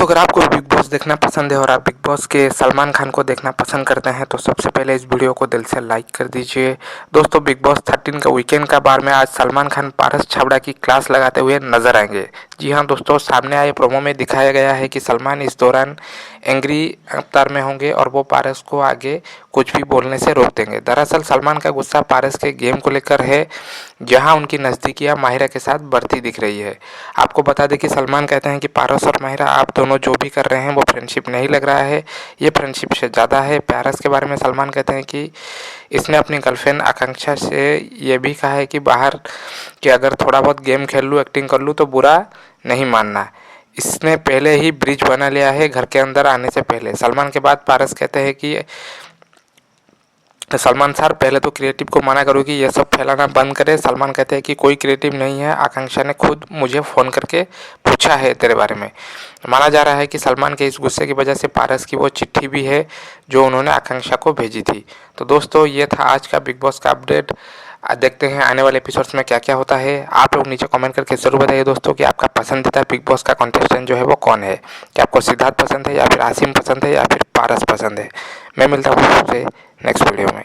दोस्तों, अगर आपको बिग बॉस देखना पसंद है और आप बिग बॉस के सलमान खान को देखना पसंद करते हैं तो सबसे पहले इस वीडियो को दिल से लाइक कर दीजिए। दोस्तों, बिग बॉस 13 का वीकेंड का बार में आज सलमान खान पारस छाबड़ा की क्लास लगाते हुए नजर आएंगे। जी हाँ दोस्तों, सामने आए प्रोमो में दिखाया गया है कि सलमान इस दौरान एंग्री अवतार में होंगे और वो पारस को आगे कुछ भी बोलने से रोक देंगे। दरअसल सलमान का गुस्सा पारस के गेम को लेकर है, जहां उनकी नज़दीकियां माहिरा के साथ बढ़ती दिख रही है। आपको बता दें कि सलमान कहते हैं कि पारस और माहिरा आप दोनों जो भी कर रहे हैं वो फ्रेंडशिप नहीं लग रहा है, ये फ्रेंडशिप से ज़्यादा है। पारस के बारे में सलमान कहते हैं कि इसने अपनी गर्लफ्रेंड आकांक्षा से ये भी कहा है कि बाहर कि अगर थोड़ा बहुत गेम खेल लूँ, एक्टिंग कर लूँ तो बुरा नहीं मानना। इसने पहले ही ब्रिज बना लिया है घर के अंदर आने से पहले। सलमान के बाद पारस कहते हैं कि सलमान सर पहले तो क्रिएटिव को मना करो कि ये सब फैलाना बंद करे। सलमान कहते हैं कि कोई क्रिएटिव नहीं है, आकांक्षा ने खुद मुझे फ़ोन करके पूछा है तेरे बारे में। माना जा रहा है कि सलमान के इस गुस्से की वजह से पारस की वो चिट्ठी भी है जो उन्होंने आकांक्षा को भेजी थी। तो दोस्तों, ये था आज का बिग बॉस का अपडेट। देखते हैं आने वाले एपिसोड्स में क्या क्या होता है। आप लोग नीचे कमेंट करके ज़रूर बताइए दोस्तों कि आपका पसंदीदा बिग बॉस का कॉन्टेस्टेंट जो है वो कौन है। क्या आपको सिद्धार्थ पसंद है या फिर आसिम पसंद है या फिर पारस पसंद है। मैं मिलता हूँ आपसे नेक्स्ट वीडियो में।